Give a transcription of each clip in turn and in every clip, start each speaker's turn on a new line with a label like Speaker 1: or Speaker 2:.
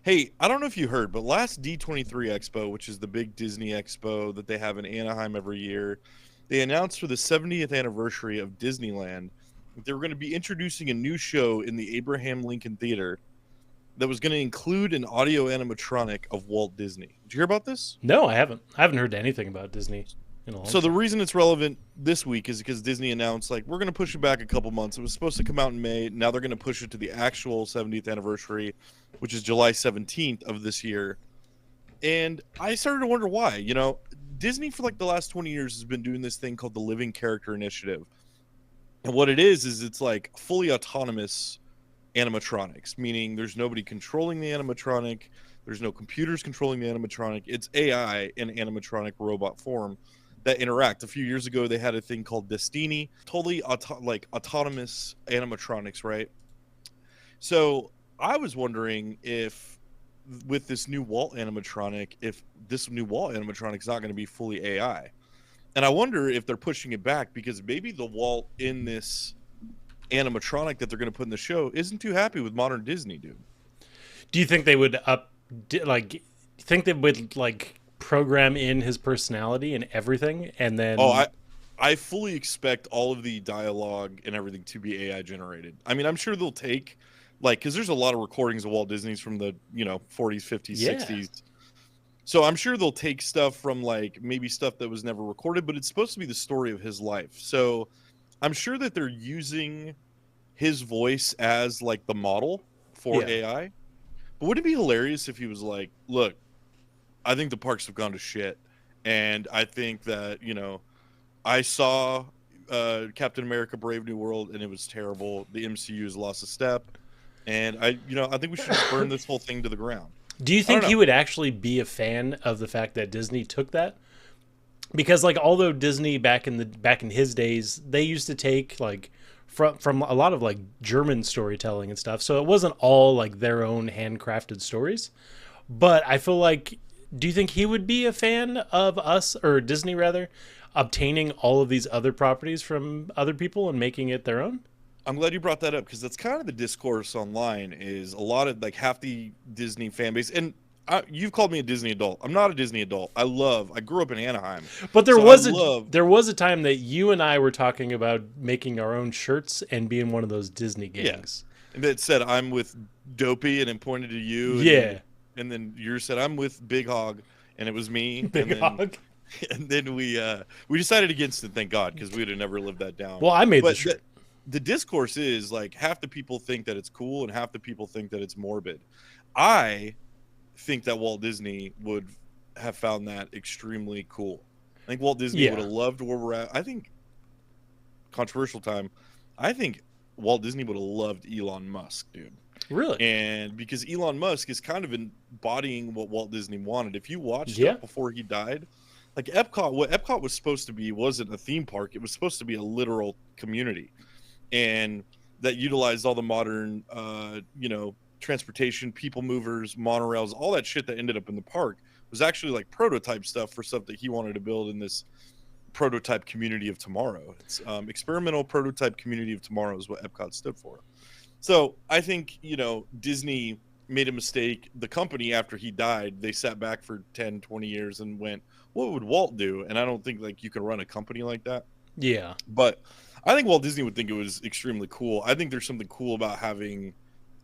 Speaker 1: Hey, I don't know if you heard, but last D23 Expo, which is the big Disney Expo that they have in Anaheim every year, they announced for the 70th anniversary of Disneyland that they were going to be introducing a new show in the Abraham Lincoln Theater that was going to include an audio animatronic of Walt Disney. Did you hear about this?
Speaker 2: No, I haven't. I haven't heard anything about Disney in a long
Speaker 1: So the
Speaker 2: time.
Speaker 1: reason it's relevant this week is because Disney announced like we're going to push it back a couple months. It was supposed to come out in May. Now they're going to push it to the actual 70th anniversary, which is July 17th of this year. And I started to wonder why. Disney for like the last 20 years has been doing this thing called the Living Character Initiative. And what it is it's like fully autonomous animatronics, meaning there's nobody controlling the animatronic, there's no computers controlling the animatronic. It's AI in animatronic robot form that interact. A few years ago, they had a thing called Destiny, totally like autonomous animatronics, right? So I was wondering if with this new Walt animatronic, if this new Walt animatronic is not going to be fully AI. And I wonder if they're pushing it back because maybe the Walt in this animatronic that they're going to put in the show isn't too happy with modern Disney, dude.
Speaker 2: Do you think they would think they would like program in his personality and everything, and
Speaker 1: Oh,
Speaker 2: then
Speaker 1: I fully expect all of the dialogue and everything to be AI generated. I mean, I'm sure they'll take like because there's a lot of recordings of Walt Disney's from the 40s, 50s,
Speaker 2: yeah,
Speaker 1: 60s. So I'm sure they'll take stuff from like maybe stuff that was never recorded, but it's supposed to be the story of his life. So I'm sure that they're using his voice as like the model for
Speaker 2: yeah,
Speaker 1: AI. But would it be hilarious if he was like, "Look, I think the parks have gone to shit, and I think that I saw Captain America: Brave New World, and it was terrible. The MCU has lost a step, and I think we should just burn this whole thing to the ground."
Speaker 2: do you
Speaker 1: I don't
Speaker 2: think he
Speaker 1: know.
Speaker 2: would actually be a fan of the fact that Disney took that? Because like although Disney back in his days, they used to take like from a lot of like German storytelling and stuff. So it wasn't all like their own handcrafted stories. But I feel like, do you think he would be a fan of us, or Disney rather, obtaining all of these other properties from other people and making it their own?
Speaker 1: I'm glad you brought that up because that's kind of the discourse online. Is a lot of like half the Disney fan base, and you've called me a Disney adult. I'm not a Disney adult. I grew up in Anaheim,
Speaker 2: But
Speaker 1: so I love.
Speaker 2: there was a time that you and I were talking about making our own shirts and being one of those Disney
Speaker 1: Yeah,
Speaker 2: gangs.
Speaker 1: and it said I'm with Dopey, and it pointed to you,
Speaker 2: Yeah,
Speaker 1: and then you said I'm with Big Hog, and it was me, and
Speaker 2: big
Speaker 1: then
Speaker 2: hog.
Speaker 1: and then we decided against it, thank God, because we would have never lived that down.
Speaker 2: Well, I made the
Speaker 1: But
Speaker 2: shirt.
Speaker 1: the discourse is like half the people think that it's cool, and half the people think that it's morbid. I think that Walt Disney would have found that extremely cool. I think Walt Disney would
Speaker 2: Yeah,
Speaker 1: have loved where we're at. I think controversial time. I think Walt Disney would have loved Elon Musk, dude.
Speaker 2: really.
Speaker 1: And because Elon Musk is kind of embodying what Walt Disney wanted. If you watch
Speaker 2: Yeah,
Speaker 1: stuff before he died, like Epcot, what Epcot was supposed to be wasn't a theme park. It was supposed to be a literal community, and that utilized all the modern, transportation, people movers, monorails, all that shit that ended up in the park was actually like prototype stuff for stuff that he wanted to build in this prototype community of tomorrow. It's experimental prototype community of tomorrow is what Epcot stood for. So I think, Disney made a mistake. The company, after he died, they sat back for 10, 20 years and went, what would Walt do? And I don't think like you can run a company like that.
Speaker 2: yeah,
Speaker 1: But I think Walt Disney would think it was extremely cool. I think there's something cool about having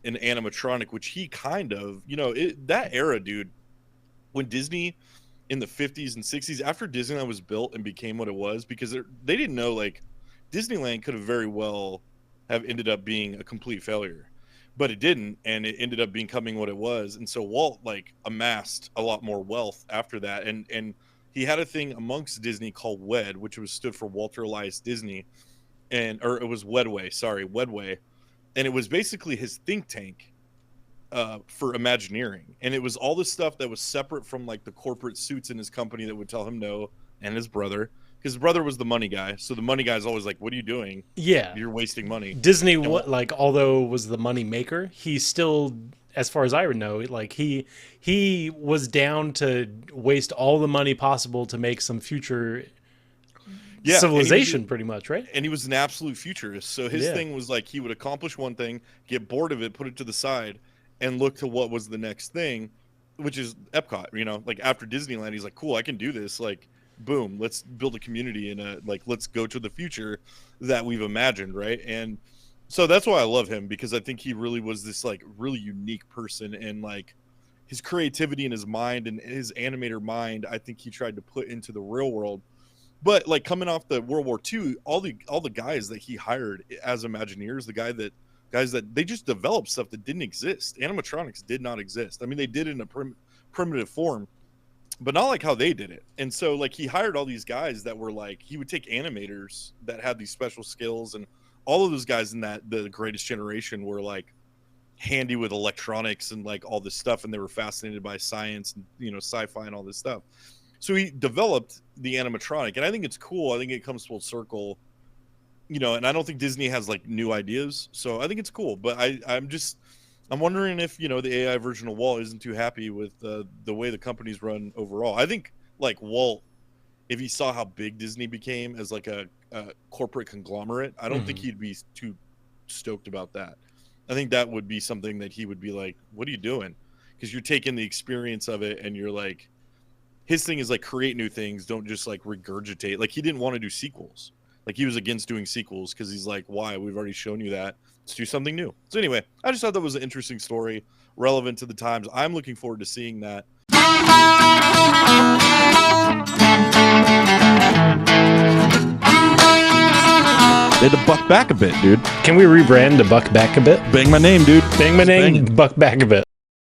Speaker 1: an animatronic, which he kind of, that era, dude, when Disney in the 50s and 60s, after Disneyland was built and became what it was, because they didn't know like Disneyland could have very well have ended up being a complete failure, but it didn't, and it ended up becoming what it was. And so Walt like amassed a lot more wealth after that, and he had a thing amongst Disney called WED, which was stood for Walter Elias Disney, and or it was Wedway, sorry, Wedway, and it was basically his think tank for Imagineering, and it was all this stuff that was separate from like the corporate suits in his company that would tell him no, and his brother, because his brother was the money guy. So the money guy is always like, "What are you doing?
Speaker 2: yeah.
Speaker 1: You're wasting money."
Speaker 2: Disney,
Speaker 1: And
Speaker 2: what like although was the money maker, he still, as far as I know, like he was down to waste all the money possible to make some future
Speaker 1: yeah,
Speaker 2: civilization, pretty much, right?
Speaker 1: and he was an absolute futurist. So his
Speaker 2: Yeah,
Speaker 1: thing was like he would accomplish one thing, get bored of it, put it to the side, and look to what was the next thing, which is Epcot. You know, like after Disneyland, he's like, cool, I can do this. Like, boom, let's build a community and like let's go to the future that we've imagined, right? And so that's why I love him, because I think he really was this like really unique person, and like his creativity and his mind and his animator mind, I think he tried to put into the real world. But like coming off the World War II, all the guys that he hired as Imagineers, guys that they just developed stuff that didn't exist. Animatronics did not exist. I mean, they did it in a primitive form, but not like how they did it. And so like he hired all these guys that were like, he would take animators that had these special skills, and all of those guys in that the Greatest Generation were like handy with electronics and like all this stuff, and they were fascinated by science and, you know, sci-fi and all this stuff. So he developed the animatronic, and I think it's cool. I think it comes full circle, you know, and I don't think Disney has like new ideas, so I think it's cool. But I'm wondering if, you know, the AI version of Walt isn't too happy with the way the company's run overall. I think like Walt, if he saw how big Disney became as like a corporate conglomerate, I don't think he'd be too stoked about that. I think that would be something that he would be like, what are you doing? Because you're taking the experience of it, and you're like, his thing is like create new things, don't just like regurgitate. Like he didn't want to do sequels. Like he was against doing sequels because he's like, why? We've already shown you that. Let's do something new. So anyway, I just thought that was an interesting story, relevant to the times. I'm looking forward to seeing that.
Speaker 3: They had to buck back a bit, dude.
Speaker 2: Can we rebrand to Buck back a bit?
Speaker 3: Bang my name, dude.
Speaker 2: Bang my name, Buck back a bit.